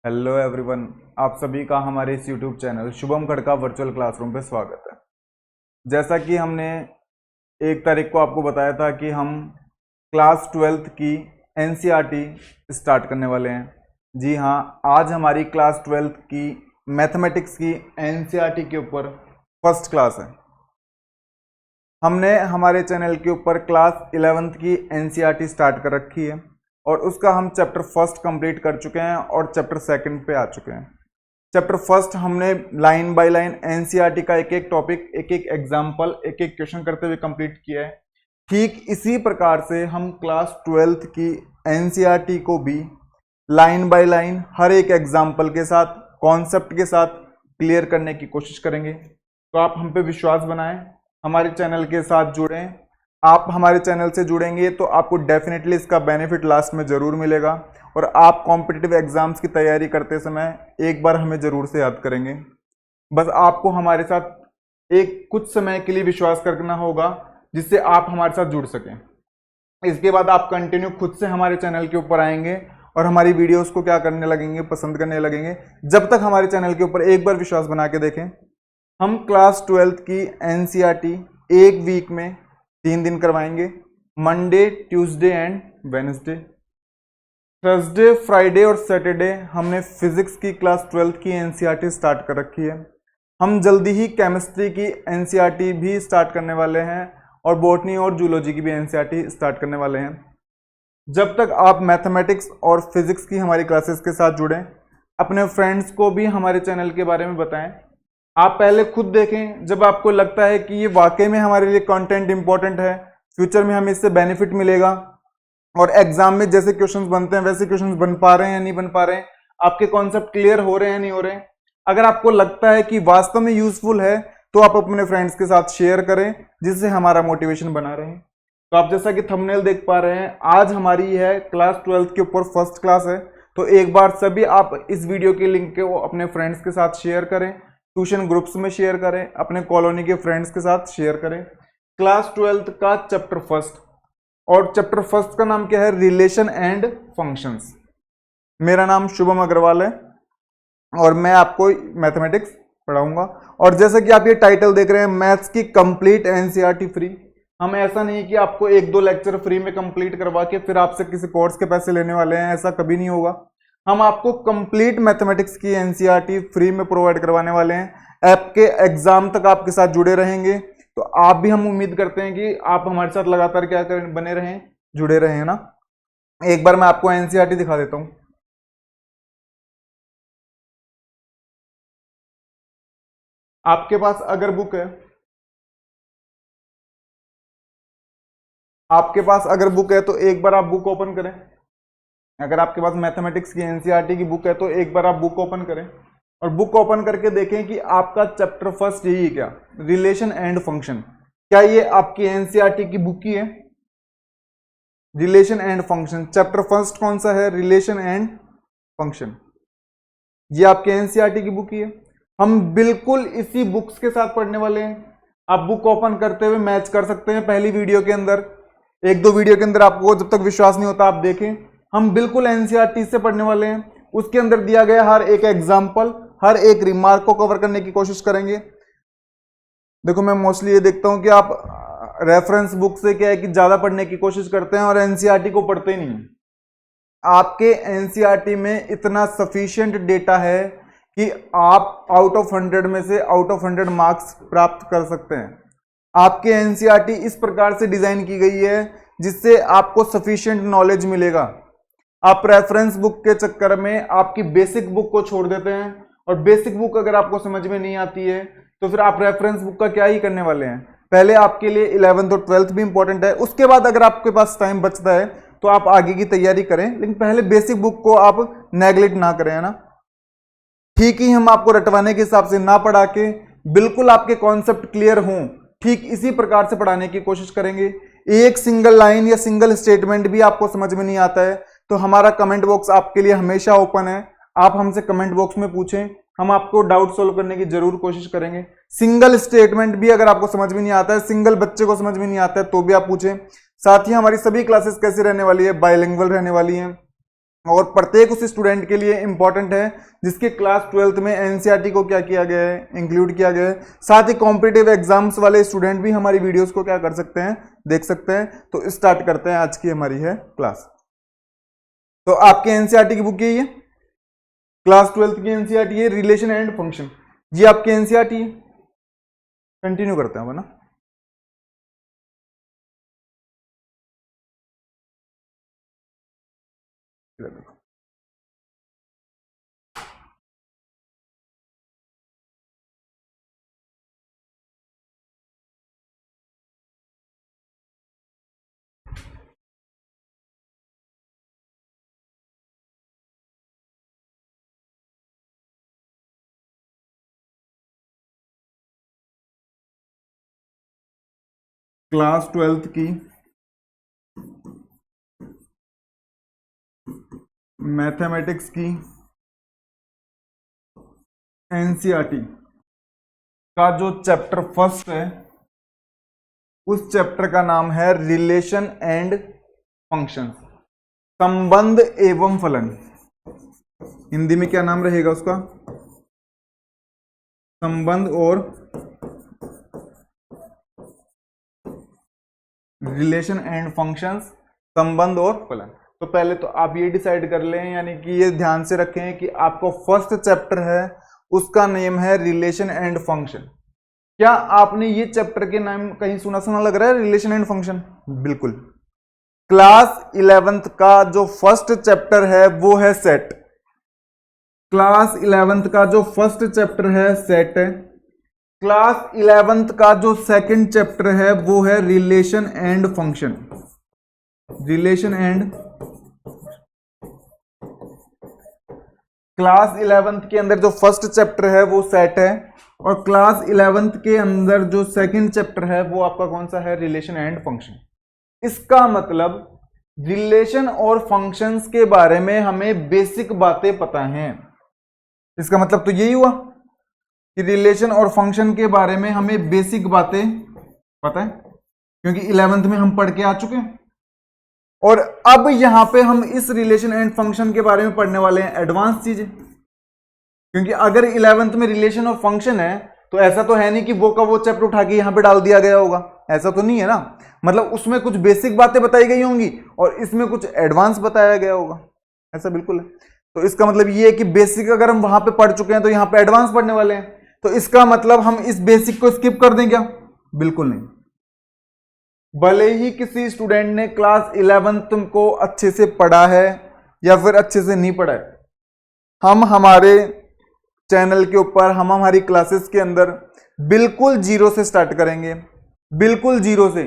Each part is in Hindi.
हेलो एवरीवन, आप सभी का हमारे इस YouTube channel Shubham Khadka virtual classroom पे स्वागत है। जैसा कि हमने 1 तारीख को आपको बताया था कि हम क्लास 12th की एनसीईआरटी स्टार्ट करने वाले हैं। जी हाँ, आज हमारी क्लास 12th की मैथमेटिक्स की एनसीईआरटी के ऊपर फर्स्ट क्लास है। हमने हमारे चैनल के ऊपर क्लास 11th की एनसीईआरटी स्टार्ट कर रखी है और उसका हम चैप्टर फर्स्ट कंप्लीट कर चुके हैं और चैप्टर सेकंड पे आ चुके हैं। चैप्टर फर्स्ट हमने लाइन बाय लाइन एनसीईआरटी का एक एक टॉपिक, एक एक एग्जाम्पल, एक एक क्वेश्चन करते हुए कंप्लीट किया है। ठीक इसी प्रकार से हम क्लास 12th की एनसीईआरटी को भी लाइन बाय लाइन हर एक एग्जाम्पल के साथ, कॉन्सेप्ट के साथ क्लियर करने की कोशिश करेंगे। तो आप हम पे विश्वास बनाएं, हमारे चैनल के साथ जुड़ें। आप हमारे चैनल से जुड़ेंगे तो आपको डेफिनेटली इसका बेनिफिट लास्ट में ज़रूर मिलेगा और आप कॉम्पिटिटिव एग्जाम्स की तैयारी करते समय एक बार हमें ज़रूर से याद करेंगे। बस आपको हमारे साथ एक कुछ समय के लिए विश्वास करना होगा जिससे आप हमारे साथ जुड़ सकें। इसके बाद आप कंटिन्यू खुद से हमारे चैनल के ऊपर आएंगे और हमारी वीडियोस को क्या करने लगेंगे, पसंद करने लगेंगे। जब तक हमारे चैनल के ऊपर एक बार विश्वास बना के देखें। हम क्लास 12th की एनसीईआरटी एक वीक में 3 दिन करवाएंगे, Monday, Tuesday and Wednesday. Thursday, Friday और सैटरडे हमने फिजिक्स की क्लास 12th की एनसीईआरटी स्टार्ट कर रखी है। हम जल्दी ही केमिस्ट्री की एनसीईआरटी भी स्टार्ट करने वाले हैं और बॉटनी और जूलॉजी की भी एनसीईआरटी स्टार्ट करने वाले हैं। जब तक आप मैथमेटिक्स और फिजिक्स की हमारी क्लासेस के साथ जुड़ें, अपने फ्रेंड्स को भी हमारे चैनल के बारे में बताएं। आप पहले खुद देखें, जब आपको लगता है कि ये वाकई में हमारे लिए कंटेंट इंपॉर्टेंट है, फ्यूचर में हमें इससे बेनिफिट मिलेगा और एग्जाम में जैसे क्वेश्चंस बनते हैं वैसे क्वेश्चंस बन पा रहे हैं या नहीं बन पा रहे हैं, आपके कॉन्सेप्ट क्लियर हो रहे हैं नहीं हो रहे हैं, अगर आपको लगता है कि वास्तव में यूजफुल है तो आप अपने फ्रेंड्स के साथ शेयर करें जिससे हमारा मोटिवेशन बना रहे। तो आप जैसा कि थंबनेल देख पा रहे हैं, आज हमारी है क्लास 12th के ऊपर फर्स्ट क्लास है। तो एक बार सभी आप इस वीडियो के लिंक को अपने फ्रेंड्स के साथ शेयर करें, ट्यूशन ग्रुप्स में शेयर करें, अपने कॉलोनी के फ्रेंड्स के साथ शेयर करें। क्लास 12th का चैप्टर फर्स्ट, और चैप्टर फर्स्ट का नाम क्या है? Relation and functions. मेरा नाम शुभम अग्रवाल है और मैं आपको मैथमेटिक्स पढ़ाऊंगा। और जैसा कि आप ये टाइटल देख रहे हैं, मैथ्स की कंप्लीट एनसीईआरटी फ्री। हम ऐसा नहीं कि आपको 1-2 लेक्चर फ्री में कंप्लीट करवा के फिर आपसे किसी कोर्स के पैसे लेने वाले हैं, ऐसा कभी नहीं होगा। हम आपको कंप्लीट मैथमेटिक्स की एनसीईआरटी फ्री में प्रोवाइड करवाने वाले हैं। ऐप के एग्जाम तक आपके साथ जुड़े रहेंगे, तो आप भी, हम उम्मीद करते हैं कि आप हमारे साथ लगातार क्या करें, बने रहें, जुड़े रहें ना। एक बार मैं आपको एनसीईआरटी दिखा देता हूं। आपके पास अगर बुक है, आपके पास अगर बुक है तो एक बार आप बुक ओपन करें। अगर आपके पास मैथमेटिक्स की एनसीईआरटी की बुक है तो एक बार आप बुक ओपन करें और बुक ओपन करके देखें कि आपका चैप्टर फर्स्ट यही है क्या, रिलेशन एंड फंक्शन। क्या ये आपकी एनसीईआरटी की बुक ही है? Relation and function, chapter first कौन सा है? Relation and function. ये आपके एनसीईआरटी की बुक ही है। हम बिल्कुल इसी बुक्स के साथ पढ़ने वाले हैं। आप बुक ओपन करते हुए मैच कर सकते हैं। पहली वीडियो के अंदर, 1-2 वीडियो के अंदर आपको जब तक विश्वास नहीं होता आप देखें, हम बिल्कुल एनसीईआरटी से पढ़ने वाले हैं। उसके अंदर दिया गया हर एक एग्जाम्पल, हर एक रिमार्क को कवर करने की कोशिश करेंगे। देखो, मैं मोस्टली ये देखता हूं कि आप रेफरेंस बुक से क्या है कि ज्यादा पढ़ने की कोशिश करते हैं और एनसीईआरटी को पढ़ते ही नहीं। आपके एनसीईआरटी में इतना सफिशिएंट डेटा है कि आप आउट ऑफ 100 में से आउट ऑफ 100 मार्क्स प्राप्त कर सकते हैं। आपके एनसीईआरटी इस प्रकार से डिजाइन की गई है जिससे आपको सफिशिएंट नॉलेज मिलेगा। आप रेफरेंस बुक के चक्कर में आपकी बेसिक बुक को छोड़ देते हैं और बेसिक बुक अगर आपको समझ में नहीं आती है तो फिर आप रेफरेंस बुक का क्या ही करने वाले हैं। पहले आपके लिए 11th और 12th भी इंपॉर्टेंट है, उसके बाद अगर आपके पास टाइम बचता है तो आप आगे की तैयारी करें, लेकिन पहले बेसिक बुक को आप नेग्लेक्ट ना करें, है ना। ठीक ही हम आपको रटवाने के हिसाब से ना पढ़ा के बिल्कुल आपके कॉन्सेप्ट क्लियर हों, ठीक इसी प्रकार से पढ़ाने की कोशिश करेंगे। एक सिंगल लाइन या सिंगल स्टेटमेंट भी आपको समझ में नहीं आता है तो हमारा कमेंट बॉक्स आपके लिए हमेशा ओपन है। आप हमसे कमेंट बॉक्स में पूछें, हम आपको डाउट सोल्व करने की जरूर कोशिश करेंगे। सिंगल स्टेटमेंट भी अगर आपको समझ में नहीं आता है, सिंगल बच्चे को समझ में नहीं आता है तो भी आप पूछें। साथ ही हमारी सभी क्लासेस कैसी रहने वाली है? बायलिंगुअल रहने वाली है। और प्रत्येक उस स्टूडेंट के लिए इंपॉर्टेंट है जिसके क्लास 12th में एनसीईआरटी को क्या किया गया है, इंक्लूड किया गया है। साथ ही कॉम्पिटिटिव एग्जाम्स वाले स्टूडेंट भी हमारी वीडियोस को क्या कर सकते हैं, देख सकते हैं। तो स्टार्ट करते हैं, आज की हमारी है क्लास। तो आपके एनसीईआरटी की बुक यही है, क्लास 12th की एनसीईआरटी है, रिलेशन एंड फंक्शन, ये आपके एनसीईआरटी है। कंटिन्यू करते हैं ना। क्लास 12th की मैथमेटिक्स की एनसीईआरटी का जो चैप्टर फर्स्ट है, उस चैप्टर का नाम है रिलेशन एंड फंक्शंस, संबंध एवं फलन। हिंदी में क्या नाम रहेगा उसका, संबंध और रिलेशन एंड फंक्शंस, संबंध और फलन। तो पहले तो आप ये डिसाइड कर लें, यानी कि ये ध्यान से रखें कि आपको फर्स्ट चैप्टर है उसका नेम है रिलेशन एंड फंक्शन। क्या आपने ये चैप्टर के नाम कहीं सुना लग रहा है, रिलेशन एंड फंक्शन? बिल्कुल। क्लास 11th का जो फर्स्ट चैप्टर है वो है सेट। क्लास 11th का जो फर्स्ट चैप्टर है सेट है। क्लास 11th का जो सेकंड चैप्टर है वो है relation and function. Relation and, class 11th के अंदर जो फर्स्ट चैप्टर है वो सेट है, और क्लास 11th के अंदर जो सेकंड चैप्टर है वो आपका कौन सा है, रिलेशन एंड फंक्शन। इसका मतलब रिलेशन और फंक्शंस के बारे में हमें बेसिक बातें पता हैं। इसका मतलब तो यही हुआ कि रिलेशन और फंक्शन के बारे में हमें बेसिक बातें पता है, क्योंकि 11th में हम पढ़ के आ चुके हैं। और अब यहां पे हम इस रिलेशन एंड फंक्शन के बारे में पढ़ने वाले हैं एडवांस चीजें, क्योंकि अगर 11th में रिलेशन और फंक्शन है तो ऐसा तो है नहीं कि वो का वो चैप्टर उठा के यहां पे डाल दिया गया होगा, ऐसा तो नहीं है ना। मतलब उसमें कुछ बेसिक बातें बताई गई होंगी और इसमें कुछ एडवांस बताया गया होगा, ऐसा बिल्कुल है। तो इसका मतलब ये है कि बेसिक अगर हम वहां पे पढ़ चुके हैं तो यहां पे एडवांस पढ़ने वाले हैं, तो इसका मतलब हम इस बेसिक को स्किप कर दें क्या? बिल्कुल नहीं। भले ही किसी स्टूडेंट ने क्लास 11th को अच्छे से पढ़ा है या फिर अच्छे से नहीं पढ़ा है, हम हमारे चैनल के ऊपर, हम हमारी क्लासेस के अंदर बिल्कुल जीरो से स्टार्ट करेंगे, बिल्कुल जीरो से।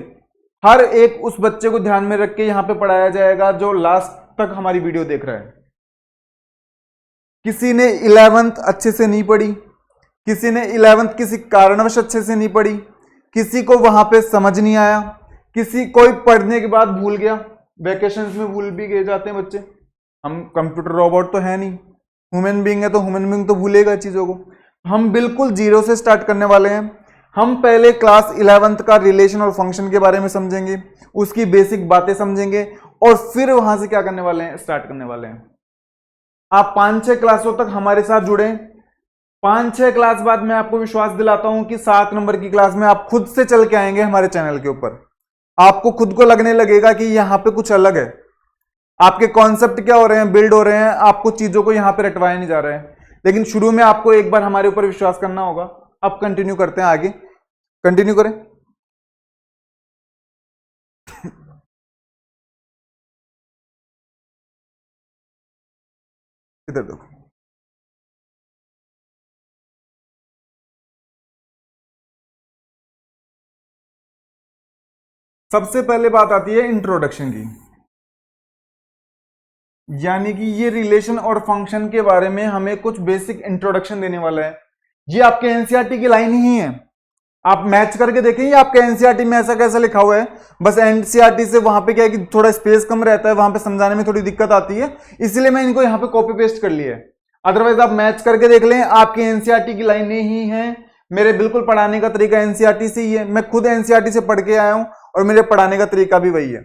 हर एक उस बच्चे को ध्यान में रख के यहां पे पढ़ाया जाएगा जो लास्ट तक हमारी वीडियो देख रहा है। किसी ने 11th अच्छे से नहीं पढ़ी, किसी ने 11th किसी कारणवश अच्छे से नहीं पढ़ी, किसी को वहां पे समझ नहीं आया, किसी कोई पढ़ने के बाद भूल गया, वेकेशंस में भूल भी गए जाते हैं बच्चे। हम कंप्यूटर रोबोट तो है नहीं, ह्यूमन बीइंग है, तो ह्यूमन बीइंग तो भूलेगा चीजों को। हम बिल्कुल जीरो से स्टार्ट करने वाले हैं। हम पहले क्लास 11th का रिलेशन और फंक्शन के बारे में समझेंगे, उसकी बेसिक बातें समझेंगे, और फिर वहां से क्या करने वाले हैं, स्टार्ट करने वाले हैं। आप 5-6 क्लासों तक हमारे साथ जुड़े। 5-6 क्लास बाद मैं आपको विश्वास दिलाता हूं कि 7 नंबर की क्लास में आप खुद से चल के आएंगे हमारे चैनल के ऊपर। आपको खुद को लगने लगेगा कि यहां पे कुछ अलग है, आपके कॉन्सेप्ट क्या हो रहे हैं, बिल्ड हो रहे हैं, आपको चीजों को यहां पे रटवाए नहीं जा रहे हैं। लेकिन शुरू में आपको एक बार हमारे ऊपर विश्वास करना होगा। अब कंटिन्यू करते हैं, आगे कंटिन्यू करें। इधर देखो, सबसे पहले बात आती है इंट्रोडक्शन की, यानी कि ये रिलेशन और फंक्शन के बारे में हमें कुछ बेसिक इंट्रोडक्शन देने वाला है। ये आपके एनसीईआरटी की लाइन ही है, आप मैच करके देखें ये आपके एनसीईआरटी में ऐसा कैसा लिखा हुआ है। बस एनसीईआरटी से वहां पे क्या है कि थोड़ा स्पेस कम रहता है, वहां पे समझाने में थोड़ी दिक्कत आती है, इसलिए मैं इनको यहां पे कॉपी पेस्ट कर लिया है। अदरवाइज आप मैच करके देख लें, आपकी एनसीईआरटी की लाइनें ही हैं। मेरे बिल्कुल पढ़ाने का तरीका एनसीईआरटी से ही है, मैं खुद एनसीईआरटी से पढ़ के आया हूं और मेरे पढ़ाने का तरीका भी वही है।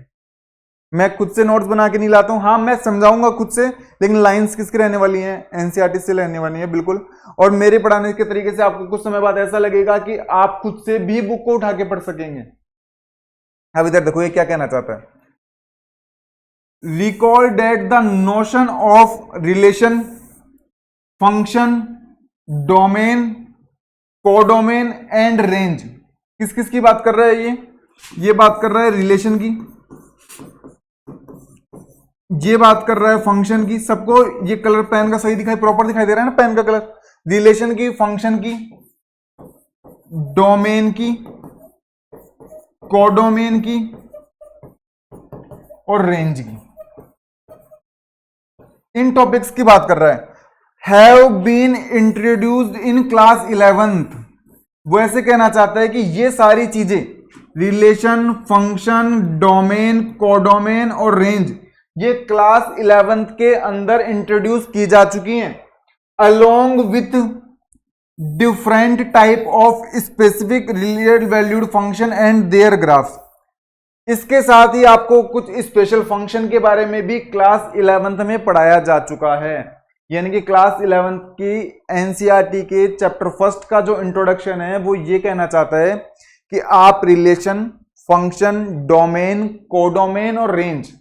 मैं खुद से नोट्स बना के नहीं लाता हूं। हाँ, मैं समझाऊंगा खुद से, लेकिन लाइंस किसकी रहने वाली हैं? एनसीईआरटी से रहने वाली है बिल्कुल। और मेरे पढ़ाने के तरीके से आपको कुछ समय बाद ऐसा लगेगा कि आप खुद से भी बुक को उठा के पढ़ सकेंगे। अब इधर देखो ये क्या कहना चाहता है, recall that the notion of relation, function, domain, codomain and range किस किस की बात कर रहा है? ये बात कर रहा है रिलेशन की, ये बात कर रहा है फंक्शन की। सबको ये कलर पेन का सही दिखाई, प्रॉपर दिखाई दे रहा है ना पेन का कलर? रिलेशन की, फंक्शन की, डोमेन की, कोडोमेन की और रेंज की, इन टॉपिक्स की बात कर रहा है। Have been introduced in class 11th। वो ऐसे कहना चाहता है कि ये सारी चीजें रिलेशन, फंक्शन, डोमेन, कोडोमेन और रेंज ये क्लास 11th के अंदर इंट्रोड्यूस की जा चुकी हैं, along with different type of specific real valued function and their graphs. इसके साथ ही आपको कुछ स्पेशल फंक्शन के बारे में भी क्लास 11th में पढ़ाया जा चुका है। यानी कि क्लास 11th की एनसीईआरटी के चैप्टर फर्स्ट का जो इंट्रोडक्शन है वो ये कहना चाहता है कि आप रिलेशन, फंक्शन, डोमेन, कोडोमेन और रेंज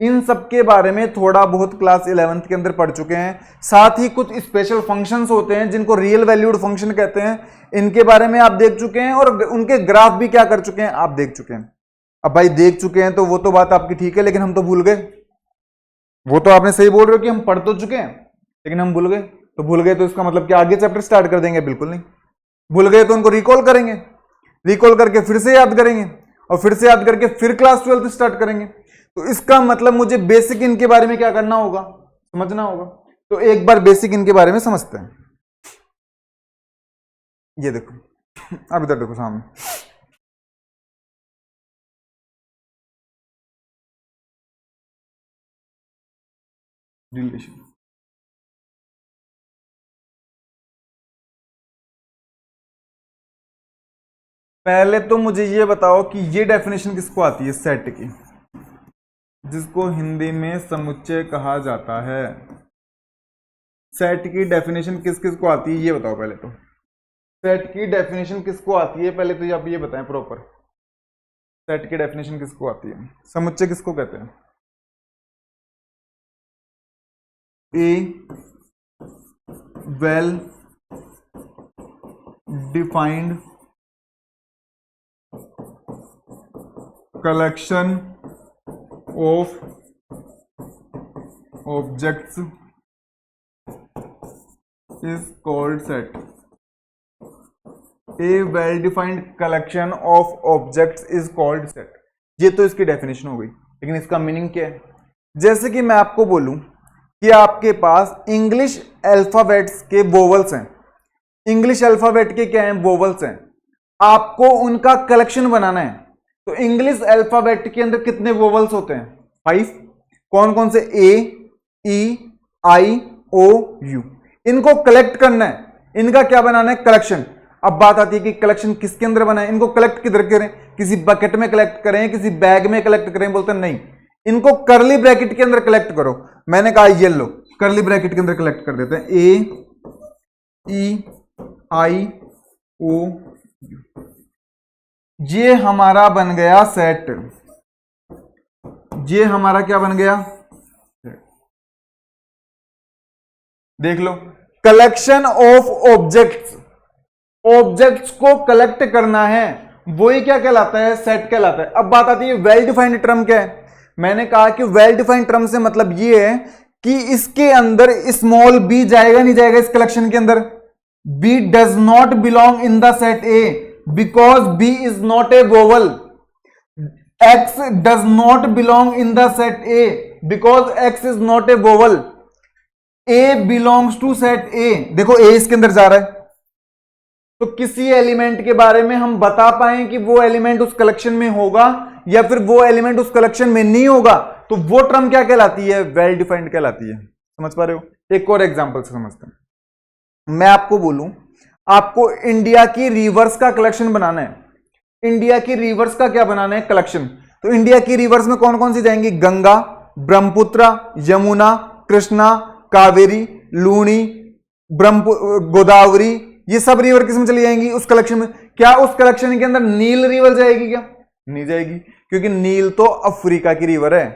इन सब के बारे में थोड़ा बहुत क्लास 11th के अंदर पढ़ चुके हैं। साथ ही कुछ स्पेशल फंक्शंस होते हैं जिनको रियल वैल्यूड फंक्शन कहते हैं, इनके बारे में आप देख चुके हैं और उनके ग्राफ भी क्या कर चुके हैं, आप देख चुके हैं। अब भाई देख चुके हैं तो वो तो बात आपकी ठीक है, लेकिन हम तो भूल गए। वो तो आपने सही बोल रहे हो कि हम पढ़ तो चुके हैं लेकिन हम भूल गए। तो भूल गए तो इसका मतलब कि आगे चैप्टर स्टार्ट कर देंगे? बिल्कुल नहीं। भूल गए तो उनको रिकॉल करेंगे, रिकॉल करके फिर से याद करेंगे और फिर से याद करके फिर क्लास 12th स्टार्ट करेंगे। तो इसका मतलब मुझे बेसिक इनके बारे में क्या करना होगा, समझना होगा। तो एक बार बेसिक इनके बारे में समझते हैं। ये देखो, अब इधर देखो सामने, रिलेशन। पहले तो मुझे ये बताओ कि ये डेफिनेशन किसको आती है सेट की, जिसको हिंदी में समुच्चय कहा जाता है। सेट की डेफिनेशन किस किस को आती है ये बताओ पहले तो। सेट की डेफिनेशन किसको आती है पहले तो आप ये बताएं प्रॉपर। सेट की डेफिनेशन किसको आती है? समुच्चय किसको कहते हैं? A well defined collection of objects is called set. A well-defined collection of objects is called set. ये तो इसकी डेफिनेशन हो गई, लेकिन इसका मीनिंग क्या है? जैसे कि मैं आपको बोलूं कि आपके पास इंग्लिश अल्फाबेट्स के वोवल्स हैं। इंग्लिश अल्फाबेट के क्या हैं? वोवल्स हैं। आपको उनका कलेक्शन बनाना है। तो इंग्लिश अल्फाबेट के अंदर कितने वोवल्स होते हैं? 5। कौन कौन से? ए, ई, आई, ओ, यू। इनको कलेक्ट करना है, इनका क्या बनाना है? कलेक्शन। अब बात आती है कि कलेक्शन किसके अंदर बनाए? इनको कलेक्ट किधर करें? किसी बकेट में कलेक्ट करें, किसी बैग में कलेक्ट करें? बोलते हैं नहीं, इनको करली ब्रैकेट के अंदर कलेक्ट करो। मैंने कहा ये लो, करली ब्रैकेट के अंदर कलेक्ट कर देते हैं। ए, ई, आई, ओ, यू। ये हमारा बन गया सेट। ये हमारा क्या बन गया? देख लो, कलेक्शन ऑफ ऑब्जेक्ट्स। ऑब्जेक्ट्स को कलेक्ट करना है, वही क्या कहलाता है? सेट कहलाता है। अब बात आती है वेल डिफाइंड टर्म क्या है? मैंने कहा कि वेल डिफाइंड टर्म से मतलब ये है कि इसके अंदर स्मॉल बी जाएगा नहीं जाएगा इस कलेक्शन के अंदर? B does not belong in the set A because B is not a vowel. X does not belong in the set A because X is not a vowel. A belongs to set A. देखो A इसके अंदर जा रहा है, तो किसी एलिमेंट के बारे में हम बता पाए कि वो एलिमेंट उस कलेक्शन में होगा या फिर वो एलिमेंट उस कलेक्शन में नहीं होगा, तो वो टर्म क्या कहलाती है? वेल डिफाइंड कहलाती है। समझ पा रहे हो? एक और एग्जांपल से समझते हैं। मैं आपको बोलूं, आपको इंडिया की रिवर्स का कलेक्शन बनाना है। इंडिया की रिवर्स का क्या बनाना है? कलेक्शन। तो इंडिया की रिवर्स में कौन कौन सी जाएंगी? गंगा, ब्रह्मपुत्र, यमुना, कृष्णा, कावेरी, लूणी, गोदावरी, ये सब रिवर किस में चली जाएंगी? उस कलेक्शन में। क्या उस कलेक्शन के अंदर नील रिवर जाएगी क्या? नहीं जाएगी, क्योंकि नील तो अफ्रीका की रिवर है।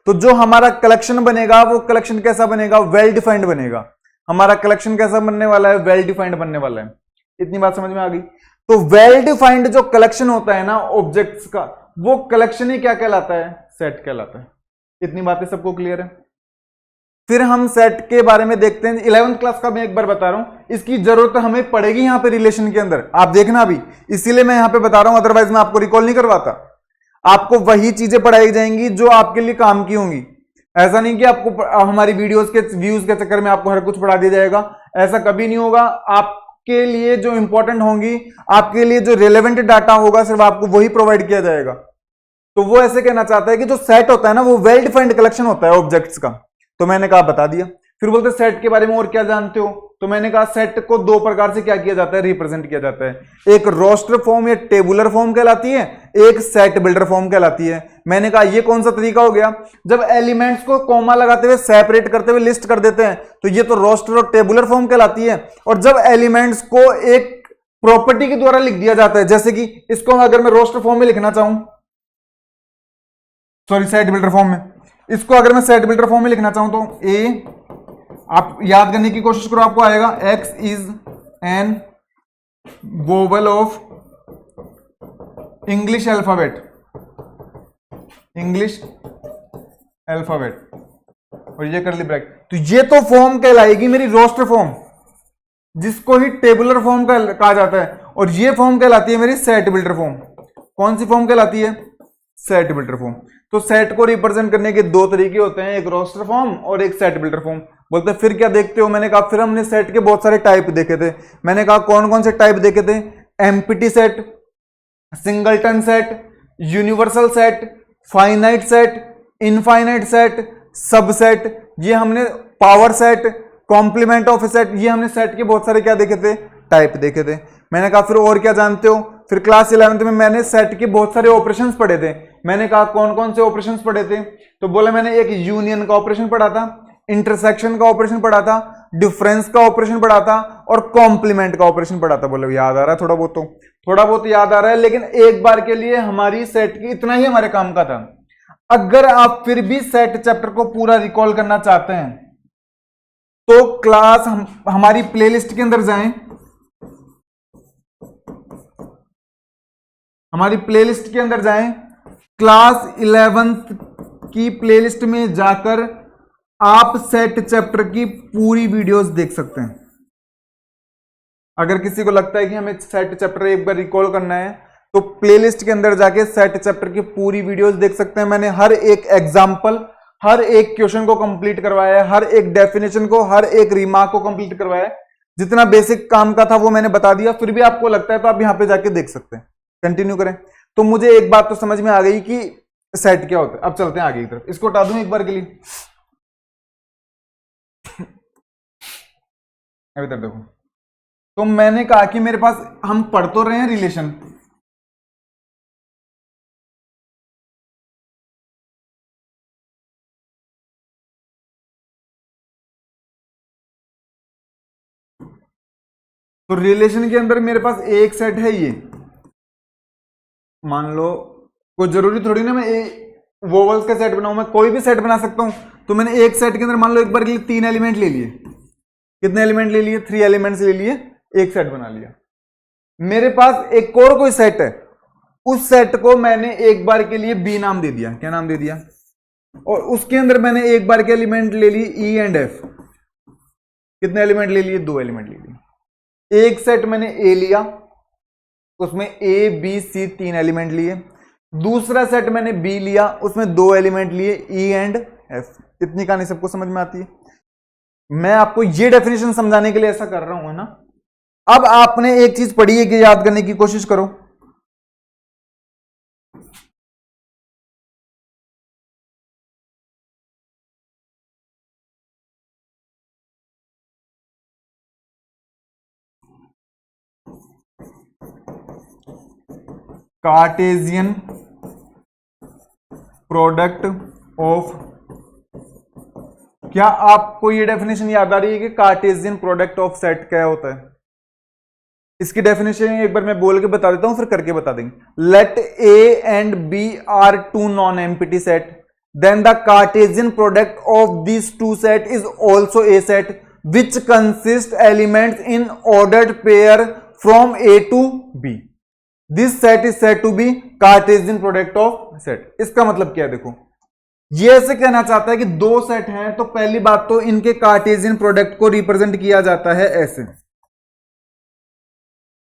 तो जो हमारा कलेक्शन बनेगा वो कलेक्शन कैसा बनेगा? वेल डिफाइंड बनेगा। हमारा कलेक्शन कैसा बनने वाला है? वेल डिफाइंड बनने वाला है। इतनी बात समझ में आ गई? तो वेल डिफाइंड जो कलेक्शन होता है ना ऑब्जेक्ट्स का, वो कलेक्शन ही क्या कहलाता है? सेट कहलाता है। इतनी बातें सबको क्लियर है? फिर हम सेट के बारे में देखते हैं। 11th क्लास का मैं एक बार बता रहा हूं, इसकी जरूरत हमें पड़ेगी यहां पे रिलेशन के अंदर, आप देखना अभी, इसीलिए मैं यहां पे बता रहा हूं, अदरवाइज मैं आपको रिकॉल नहीं करवाता। आपको वही चीजें पढ़ाई जाएंगी जो आपके लिए काम की होंगी। ऐसा नहीं कि आपको हमारी वीडियोस के व्यूज के चक्कर में आपको हर कुछ पढ़ा दिया जाएगा, ऐसा कभी नहीं होगा। आपके लिए जो इंपॉर्टेंट होंगी, आपके लिए जो रिलेवेंट डाटा होगा, सिर्फ आपको वही प्रोवाइड किया जाएगा। तो वो ऐसे कहना चाहता है कि जो सेट होता है ना, वो वेल डिफाइंड कलेक्शन होता है ऑब्जेक्ट्स का। तो मैंने कहा बता दिया। फिर बोलते सेट के बारे में और क्या जानते हो? तो मैंने कहा सेट को दो प्रकार से क्या किया जाता है? रिप्रेजेंट किया जाता है। एक रोस्टर फॉर्म या टेबुलर फॉर्म कहलाती है, एक सेट बिल्डर फॉर्म कहलाती है। मैंने कहा ये कौन सा तरीका हो गया? जब एलिमेंट्स को कॉमा लगाते हुए सेपरेट करते हुए लिस्ट कर देते हैं, तो ये तो रोस्टर और टेबुलर फॉर्म कहलाती है। और जब एलिमेंट्स को एक प्रॉपर्टी के द्वारा लिख दिया जाता है, जैसे कि इसको अगर मैं रोस्टर फॉर्म में लिखना चाहूं, सॉरी सेट बिल्डर फॉर्म में, इसको अगर मैं सेट बिल्डर फॉर्म में लिखना चाहूं तो ए, आप याद करने की कोशिश करो, आपको आएगा x is an vowel of English alphabet, English alphabet, और ये कर ली ब्रैकेट। तो ये तो फॉर्म कहलाएगी मेरी रोस्टर फॉर्म, जिसको ही टेबुलर फॉर्म कहा जाता है, और ये फॉर्म कहलाती है मेरी सेट बिल्डर फॉर्म। कौन सी फॉर्म कहलाती है? Set builder form. तो सेट को रिप्रेजेंट करने के दो तरीके होते हैं, एक रोस्टर फॉर्म और एक सेट बिल्डर फॉर्म। बोलते हैं फिर क्या देखते हो? मैंने कहा फिर हमने सेट के बहुत सारे टाइप देखे थे। मैंने कहा कौन कौन से टाइप देखे थे? Empty set, singleton set, universal set, finite set, infinite set, subset, ये हमने power set, complement of set, ये हमने सेट के बहुत सारे क्या देखे थे? टाइप देखे थे। मैंने कहा फिर और क्या जानते हो? फिर क्लास 11th में मैंने सेट के बहुत सारे ऑपरेशंस पढ़े थे। मैंने कहा कौन कौन से ऑपरेशंस पढ़े थे? तो बोला मैंने एक यूनियन का ऑपरेशन पढ़ा था, इंटरसेक्शन का ऑपरेशन पढ़ा था, डिफरेंस का ऑपरेशन पढ़ा था, और कॉम्प्लीमेंट का ऑपरेशन पढ़ा था। बोले याद आ रहा है थोड़ा बहुत? तो थोड़ा बहुत याद आ रहा है, लेकिन एक बार के लिए हमारी सेट की इतना ही हमारे काम का था। अगर आप फिर भी सेट चैप्टर को पूरा रिकॉल करना चाहते हैं तो क्लास हमारी प्लेलिस्ट के अंदर जाएं, हमारी प्लेलिस्ट के अंदर जाएं, क्लास 11th की प्लेलिस्ट में जाकर आप सेट चैप्टर की पूरी वीडियोस देख सकते हैं। अगर किसी को लगता है कि हमें सेट चैप्टर एक बार रिकॉल करना है, तो प्लेलिस्ट के अंदर जाके सेट चैप्टर की पूरी वीडियोस देख सकते हैं। मैंने हर एक एग्जाम्पल, हर एक क्वेश्चन को कंप्लीट करवाया है, हर एक डेफिनेशन को, हर एक रिमार्क को कंप्लीट करवाया है। जितना बेसिक काम का था वो मैंने बता दिया। फिर भी आपको लगता है तो आप यहां पे जाके देख सकते हैं। कंटिन्यू करें। तो मुझे एक बात तो समझ में आ गई कि सेट क्या होता है। अब चलते हैं आगे की तरफ। इसको हटा दूं एक बार के लिए। अभी तक देखो, तो मैंने कहा कि मेरे पास, हम पढ़ तो रहे हैं रिलेशन, तो रिलेशन के अंदर मेरे पास एक सेट है ये, मान लो, कोई जरूरी थोड़ी ना मैं वोवल्स का सेट बनाऊं, मैं कोई भी सेट बना सकता हूं। तो मैंने एक सेट के अंदर मान लो एक बार के लिए 3 एलिमेंट ले लिए। कितने एलिमेंट ले लिए? 3 एलिमेंट्स ले लिए, एक सेट बना लिया। मेरे पास एक और कोई सेट है, उस सेट को मैंने एक बार के लिए बी नाम दे दिया। क्या नाम दे दिया? और उसके अंदर मैंने एक बार के एलिमेंट ले लिए ई एंड एफ। कितने एलिमेंट ले लिए? 2 एलिमेंट ले लिए। एक सेट मैंने ए लिया, उसमें ए बी सी 3 एलिमेंट लिए। दूसरा सेट मैंने बी लिया, उसमें 2 एलिमेंट लिए ई एंड एफ। इतनी कहानी सबको समझ में आती है? मैं आपको ये डेफिनेशन समझाने के लिए ऐसा कर रहा हूं, है ना। अब आपने एक चीज पढ़ी है कि याद करने की कोशिश करो। कार्टेशियन प्रोडक्ट ऑफ, क्या आपको ये डेफिनेशन याद आ रही है कि कार्टेशियन प्रोडक्ट ऑफ सेट क्या होता है? इसकी डेफिनेशन एक बार मैं बोल के बता देता हूं, फिर करके बता देंगे। Let A and B are two non empty set, then the Cartesian product of this two set is also a set which consist elements in ordered pair from A to B. This set is said to be Cartesian product of set. इसका मतलब क्या है? देखो, ये ऐसे कहना चाहता है कि दो सेट हैं, तो पहली बात तो इनके कार्टेशियन प्रोडक्ट को रिप्रेजेंट किया जाता है ऐसे,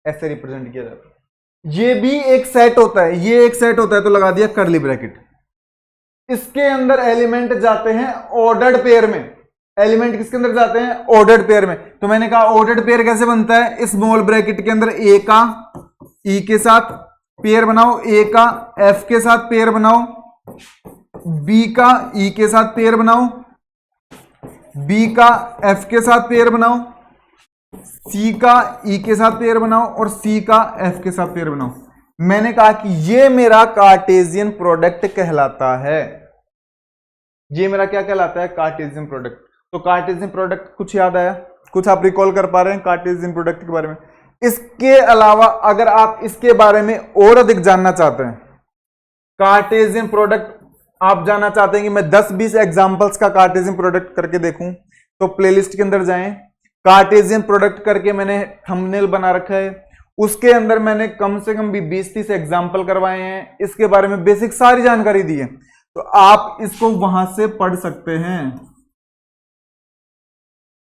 ऐसे रिप्रेजेंट किया जाता है। ये भी एक सेट होता है, ये एक सेट होता है, तो लगा दिया कर्ली ब्रैकेट। इसके अंदर एलिमेंट जाते हैं ऑर्डर्ड पेयर में। एलिमेंट किसके अंदर जाते हैं? ऑर्डर्ड पेयर में। तो मैंने कहा ऑर्डर्ड पेयर कैसे बनता है? स्मॉल ब्रैकेट के अंदर ए का ई के साथ पेयर बनाओ, ए का एफ के साथ पेयर बनाओ, बी का ई के साथ पेयर बनाओ, बी का एफ के साथ पेयर बनाओ, सी का ई के साथ पेयर बनाओ और सी का एफ के साथ पेयर बनाओ। मैंने कहा कि ये मेरा कार्टेशियन प्रोडक्ट कहलाता है। ये मेरा क्या कहलाता है? Cartesian product. तो कार्टेशियन प्रोडक्ट कुछ याद आया? कुछ आप रिकॉल कर पा रहे हैं कार्टेशियन प्रोडक्ट के बारे में? इसके अलावा अगर आप इसके बारे में और अधिक जानना चाहते हैं, कार्टेशियन प्रोडक्ट आप जानना चाहते हैं कि मैं 10-20 एग्जांपल्स का कार्टेशियन प्रोडक्ट करके देखूं, तो प्लेलिस्ट के अंदर जाएं, कार्टेशियन प्रोडक्ट करके मैंने थंबनेल बना रखा है, उसके अंदर मैंने कम से कम भी 20-30 एग्जाम्पल करवाए हैं, इसके बारे में बेसिक सारी जानकारी दी है, तो आप इसको वहां से पढ़ सकते हैं।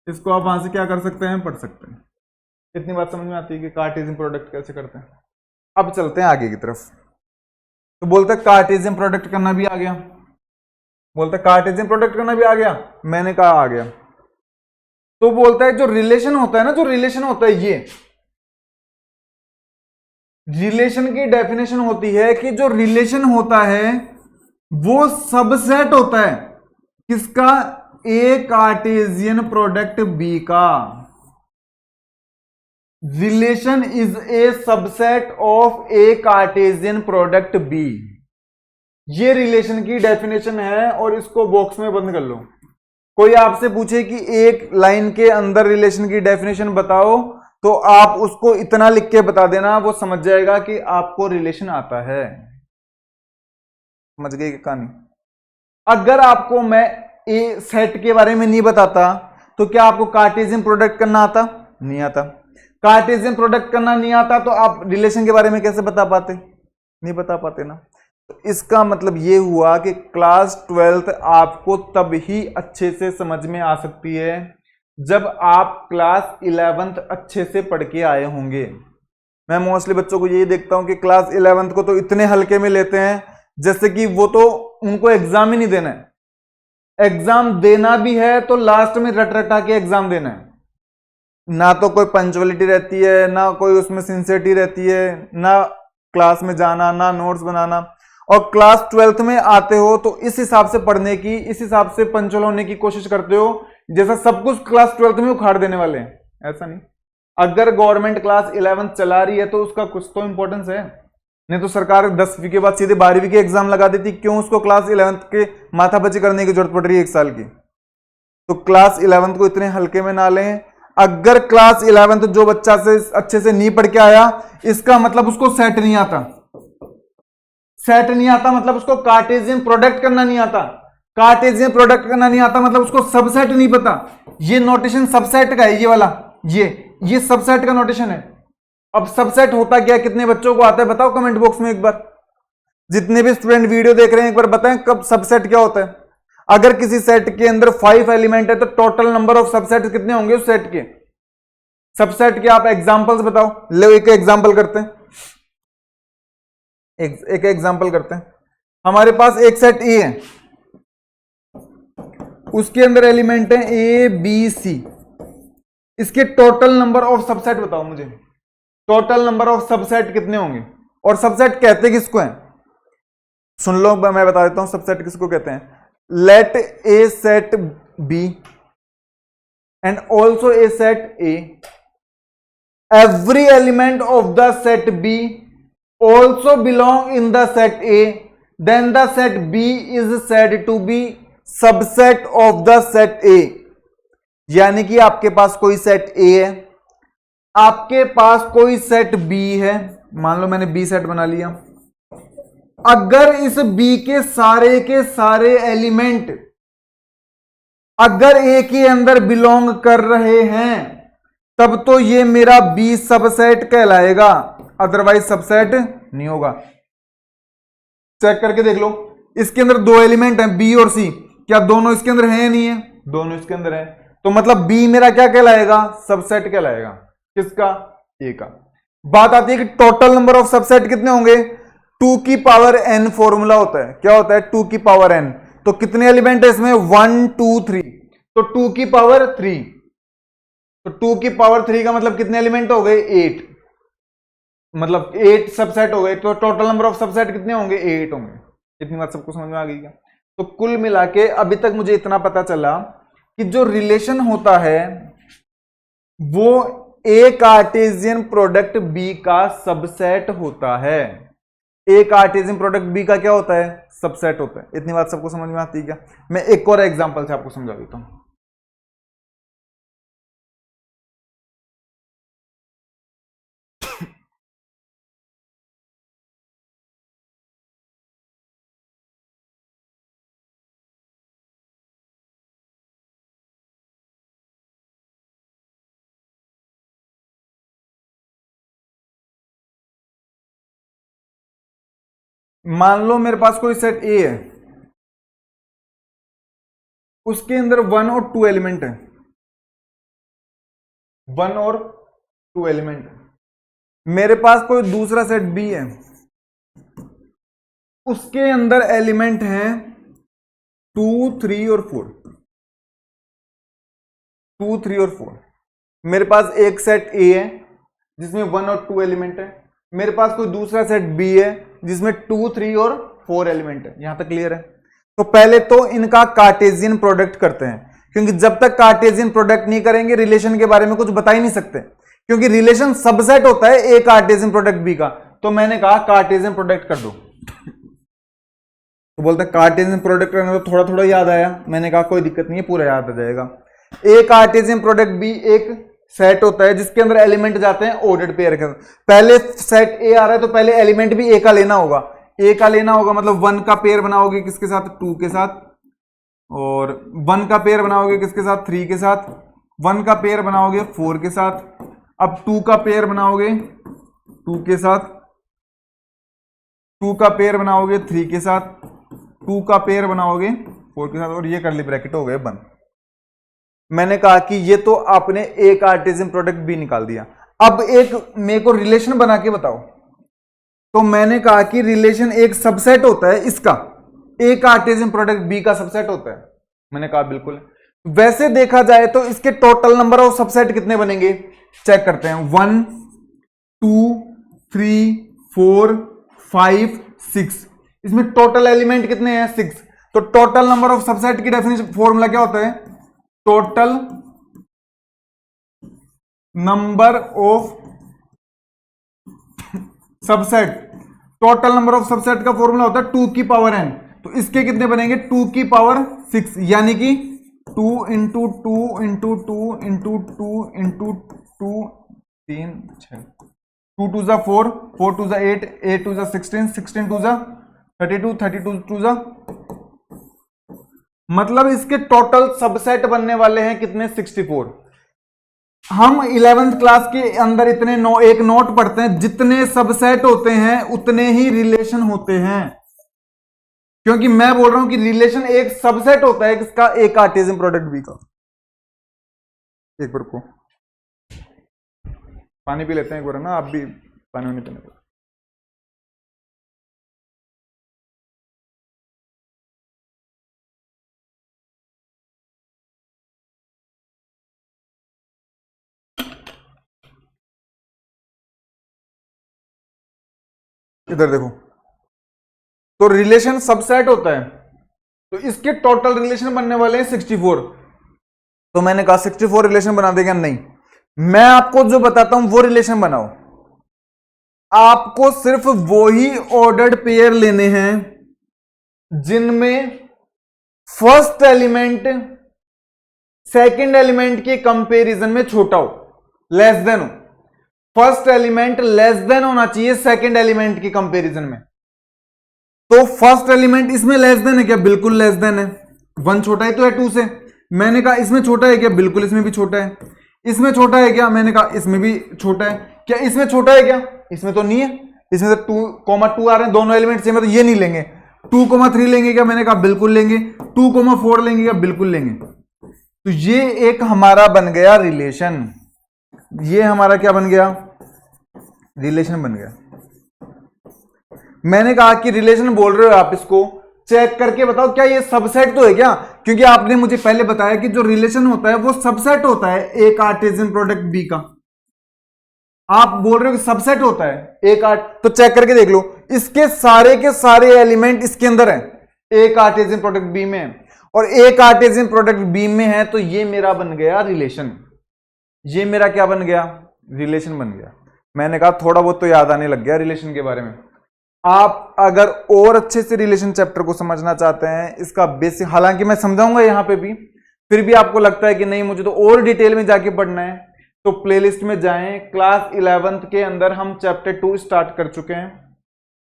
इसको आप वहां से क्या कर सकते हैं? पढ़ सकते हैं। इतनी बात समझ में आती है कि कार्टेशियन प्रोडक्ट कैसे करते हैं। अब चलते हैं आगे की तरफ। तो बोलते हैं कार्टेशियन प्रोडक्ट करना भी आ गया, बोलते हैं कार्टेशियन प्रोडक्ट करना भी आ गया, मैंने कहा आ गया। तो बोलता है जो रिलेशन होता है ना, जो रिलेशन होता है, ये रिलेशन की डेफिनेशन होती है कि जो रिलेशन होता है वो सबसेट होता है किसका? ए कार्टेशियन प्रोडक्ट बी का। Relation is a subset of A Cartesian product B. ये रिलेशन की डेफिनेशन है और इसको बॉक्स में बंद कर लो। कोई आपसे पूछे कि एक लाइन के अंदर रिलेशन की डेफिनेशन बताओ, तो आप उसको इतना लिख के बता देना, वो समझ जाएगा कि आपको रिलेशन आता है। समझ गए कहानी? अगर आपको मैं ए सेट के बारे में नहीं बताता तो क्या आपको कार्टेशियन प्रोडक्ट करना आता? नहीं आता। कार्टेशियन प्रोडक्ट करना नहीं आता तो आप रिलेशन के बारे में कैसे बता पाते? नहीं बता पाते ना। तो इसका मतलब ये हुआ कि क्लास 12th आपको तब ही अच्छे से समझ में आ सकती है जब आप क्लास 11th अच्छे से पढ़ के आए होंगे। मैं मोस्टली बच्चों को यही देखता हूं कि क्लास 11th को तो इतने हल्के में लेते हैं जैसे कि वो तो उनको एग्जाम ही नहीं देना है। एग्जाम देना भी है तो लास्ट में रट रटा के एग्जाम देना है। ना तो कोई पंक्चुअलिटी रहती है, ना कोई उसमें सिंसियरिटी रहती है, ना क्लास में जाना, ना नोट्स बनाना। और क्लास 12th में आते हो तो इस हिसाब से पढ़ने की, इस हिसाब से पंक्चुअल होने की कोशिश करते हो जैसा सब कुछ क्लास 12th में उखाड़ देने वाले हैं। ऐसा नहीं। अगर गवर्नमेंट क्लास 11th चला रही है तो उसका कुछ तो इंपॉर्टेंस है, नहीं तो सरकार 10वीं के बाद सीधे 12वीं के एग्जाम लगा देती। क्यों उसको क्लास 11th के माथापच्ची करने की जरूरत पड़ रही है 1 साल की? तो क्लास 11th को इतने हल्के में ना लें। अगर क्लास 11th जो बच्चा से अच्छे से नहीं पढ़ के आया, इसका मतलब उसको सेट नहीं आता। सेट नहीं आता मतलब उसको कार्टेशियन प्रोडक्ट करना नहीं आता। कार्टेशियन प्रोडक्ट करना नहीं आता मतलब उसको सबसेट नहीं पता। ये नोटेशन सबसेट का है, ये वाला, ये सबसेट का नोटेशन है। अब सबसेट होता क्या, कितने बच्चों को आता है बताओ कमेंट बॉक्स में एक बार। जितने भी स्टूडेंट वीडियो देख रहे हैं एक बार बताएं कब सबसेट क्या होता है। अगर किसी सेट के अंदर 5 एलिमेंट है तो टोटल नंबर ऑफ सबसेट कितने होंगे उस सेट के? सबसेट के आप एग्जांपल्स बताओ। लो एक एग्जांपल करते हैं, एक एग्जांपल करते हैं। हमारे पास एक सेट ए है, उसके अंदर एलिमेंट है ए बी सी। इसके टोटल नंबर ऑफ सबसेट बताओ मुझे। टोटल नंबर ऑफ सबसेट कितने होंगे? और सबसेट कहते किसको हैं? सुन लो, मैं बता देता हूं सबसेट किसको कहते हैं। Let A set B and also a set A, every element of the set B also belong in the set A then the set B is said to be subset of the set A। यानी कि आपके पास कोई सेट A है, आपके पास कोई सेट B है, मान लो मैंने B सेट बना लिया। अगर इस B के सारे एलिमेंट अगर A के अंदर बिलोंग कर रहे हैं तब तो ये मेरा B सबसेट कहलाएगा, अदरवाइज सबसेट नहीं होगा। चेक करके देख लो, इसके अंदर दो एलिमेंट हैं B और C, क्या दोनों इसके अंदर हैं या नहीं है? दोनों इसके अंदर है, तो मतलब B मेरा क्या कहलाएगा? सबसेट कहलाएगा। किसका? A का। बात आती है कि टोटल नंबर ऑफ सबसेट कितने होंगे? 2 की पावर n फॉर्मूला होता है। क्या होता है? 2 की पावर n। तो कितने एलिमेंट है इसमें? 1 2 3, तो 2 की पावर 3, तो 2 की पावर 3 का मतलब कितने एलिमेंट हो गए? 8, मतलब 8 सबसेट हो गए। तो टोटल नंबर ऑफ सबसेट कितने होंगे? 8 होंगे। इतनी बात सबको समझ में आ गई क्या? तो कुल मिला के अभी तक मुझे इतना पता चला कि जो रिलेशन होता है वो ए कार्टेशियन प्रोडक्ट बी का सबसेट होता है। ए कार्टेशियन प्रोडक्ट बी का क्या होता है? सबसेट होता है। इतनी बात सबको समझ में आती है क्या? मैं एक और एग्जांपल से आपको समझा देता हूं। मान लो मेरे पास कोई सेट ए है, उसके अंदर 1 और 2 एलिमेंट है, 1 और 2 एलिमेंट है। मेरे पास कोई दूसरा सेट बी है, उसके अंदर एलिमेंट हैं 2 3 और 4, 2 3 और 4। मेरे पास एक सेट ए है जिसमें 1 और 2 एलिमेंट है, मेरे पास कोई दूसरा सेट बी है जिसमें 2 3 और 4 एलिमेंट है। यहां तक क्लियर है? तो पहले तो इनका कार्टेशियन प्रोडक्ट करते हैं, क्योंकि जब तक कार्टेशियन प्रोडक्ट नहीं करेंगे रिलेशन के बारे में कुछ बता ही नहीं सकते, क्योंकि रिलेशन सबसेट होता है ए कार्टेशियन प्रोडक्ट बी का। तो मैंने कहा कार्टेशियन प्रोडक्ट कर दो, तो बोलता कार्टेशियन प्रोडक्ट करना, तो थोड़ा थोड़ा याद आया। मैंने कहा कोई दिक्कत नहीं है, पूरा याद आ जाएगा। ए कार्टेशियन प्रोडक्ट बी एक सेट होता है जिसके अंदर एलिमेंट जाते हैं ऑर्डर्ड पेयर के। पहले सेट ए आ रहा है तो पहले एलिमेंट भी ए का लेना होगा, ए का लेना होगा, मतलब 1 का पेयर बनाओगे किसके साथ? 2 के साथ, और 1 का पेयर बनाओगे किसके साथ? 3 के साथ, 1 का पेयर बनाओगे 4 के साथ, अब 2 का पेयर बनाओगे 2 के साथ, 2 का पेयर बनाओगे 3 के साथ, 2 का पेयर बनाओगे 4 के साथ, और ये कर्ली ब्रैकेट हो गए बंद। मैंने कहा कि ये तो आपने एक कार्टेशियन प्रोडक्ट भी निकाल दिया। अब एक मेरे को रिलेशन बना के बताओ। तो मैंने कहा कि रिलेशन एक सबसेट होता है इसका, ए कार्टेशियन प्रोडक्ट बी का सबसेट होता है। मैंने कहा बिल्कुल। वैसे देखा जाए तो इसके टोटल नंबर ऑफ सबसेट कितने बनेंगे? चेक करते हैं। 1 2 3 4 5 6, इसमें टोटल एलिमेंट कितने हैं? 6। तो टोटल नंबर ऑफ सबसेट की डेफिनेशन फॉर्मूला क्या होता है? Total number of subset, total number of subset का फॉर्मूला होता है 2 की पावर n। तो इसके कितने बनेंगे? 2 की पावर 6, यानी कि 2 इंटू 2 इंटू 2 इंटू 2 इंटू 2 3 6, 2 2 जा 4, 4 2 जा 8, 8 2 जा 16, 16 2 जा 32, 32 2 जा, मतलब इसके टोटल सबसेट बनने वाले हैं कितने? 64। हम 11th क्लास के अंदर इतने एक नोट पढ़ते हैं, जितने सबसेट होते हैं उतने ही रिलेशन होते हैं, क्योंकि मैं बोल रहा हूं कि रिलेशन एक सबसेट होता है किसका? एक कार्टेशियन प्रोडक्ट बी का। एक बार को पानी पी लेते हैं एक बार ना, आप भी पानी नहीं पीने। इधर देखो, तो रिलेशन सबसेट होता है, तो इसके टोटल रिलेशन बनने वाले हैं 64। तो मैंने कहा 64 रिलेशन बना देगा? नहीं, मैं आपको जो बताता हूं वो रिलेशन बनाओ। आपको सिर्फ वो ही ऑर्डर्ड पेयर लेने हैं जिनमें फर्स्ट एलिमेंट सेकंड एलिमेंट के कंपैरिजन में छोटा हो, लेस देन हो। फर्स्ट एलिमेंट लेस देन होना चाहिए सेकंड एलिमेंट के कंपैरिजन में। तो फर्स्ट एलिमेंट इसमें लेस देन है क्या? बिल्कुल लेस देन है। 1 छोटा ही तो है 2 से। मैंने कहा इसमें छोटा है क्या? बिल्कुल इसमें भी छोटा है। इसमें छोटा है क्या? मैंने कहा इसमें भी छोटा है। क्या इसमें छोटा है क्या? इसमें तो नहीं है। इसमें तो 2,2 आ रहे हैं, दोनों एलिमेंट सेम है, तो ये नहीं लेंगे। 2,3 लेंगे क्या? मैंने कहा बिल्कुल लेंगे। 2,4 लेंगे क्या? बिल्कुल लेंगे। तो ये एक हमारा बन गया रिलेशन। ये हमारा क्या बन गया? रिलेशन बन गया। मैंने कहा कि रिलेशन बोल रहे हो आप, इसको चेक करके बताओ क्या ये सबसेट तो है क्या? क्योंकि आपने मुझे पहले बताया कि जो रिलेशन होता है वो सबसेट होता है ए कार्टेशियन प्रोडक्ट बी का। आप बोल रहे हो कि सबसेट होता है ए कार्ट, तो चेक करके देख लो, इसके सारे के सारे एलिमेंट इसके अंदर है, ए कार्टेशियन प्रोडक्ट बी में है, और ए कार्टेशियन प्रोडक्ट बी में है, तो ये मेरा बन गया रिलेशन। ये मेरा क्या बन गया? रिलेशन बन गया। मैंने कहा थोड़ा बहुत तो याद आने लग गया रिलेशन के बारे में। आप अगर और अच्छे से रिलेशन चैप्टर को समझना चाहते हैं, इसका बेसिक, हालांकि मैं समझाऊंगा यहां पे भी, फिर भी आपको लगता है कि नहीं मुझे तो और डिटेल में जाके पढ़ना है, तो प्लेलिस्ट में जाएं। क्लास 11th के अंदर हम चैप्टर 2 स्टार्ट कर चुके हैं।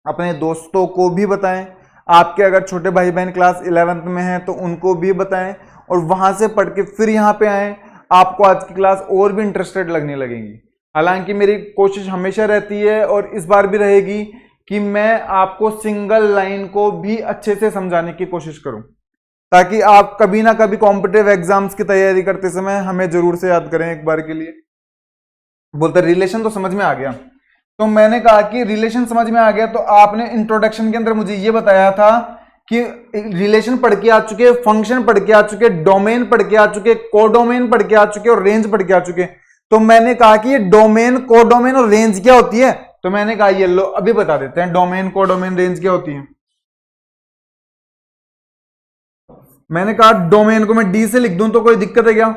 अपने दोस्तों को भी बताएं, आपके अगर छोटे भाई बहन क्लास 11th में हैं तो उनको भी बताएं, और वहां से पढ़ के फिर यहां पे आएं। आपको आज की क्लास और भी इंटरेस्टेड लगने लगेंगी। हालांकि मेरी कोशिश हमेशा रहती है और इस बार भी रहेगी कि मैं आपको सिंगल लाइन को भी अच्छे से समझाने की कोशिश करूं, ताकि आप कभी ना कभी कॉम्पिटिटिव एग्जाम्स की तैयारी करते समय हमें जरूर से याद करें एक बार के लिए। बोलते रिलेशन तो समझ में आ गया। तो मैंने कहा कि रिलेशन समझ में आ गया, तो आपने इंट्रोडक्शन के अंदर मुझे ये बताया था कि रिलेशन पढ़ के आ चुके, फंक्शन पढ़ के आ चुके, डोमेन पढ़ के आ चुके, कोडोमेन पढ़ के आ चुके और रेंज पढ़ के आ चुके। तो मैंने कहा कि ये डोमेन, कोडोमेन और रेंज क्या होती है? तो मैंने कहा ये लो अभी बता देते हैं, डोमेन, कोडोमेन, रेंज क्या होती है। मैंने कहा डोमेन को मैं डी से लिख दूं तो कोई दिक्कत है क्या?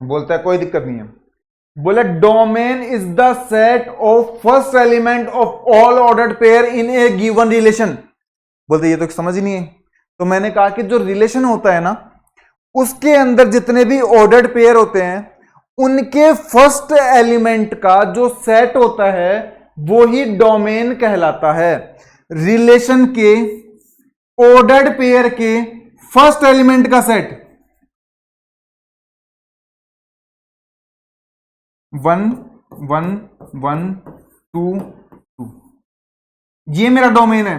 बोलता है कोई दिक्कत नहीं है। बोले domain is the set of first element of all ordered pair in A given relation. बोलते ये तो समझ ही नहीं है। तो मैंने कहा कि जो रिलेशन होता है ना, उसके अंदर जितने भी ऑर्डर्ड पेयर होते हैं, उनके फर्स्ट एलिमेंट का जो सेट होता है वो ही डोमेन कहलाता है। रिलेशन के ऑर्डर्ड पेयर के फर्स्ट एलिमेंट का सेट 1 1 1 2 2, ये मेरा डोमेन है।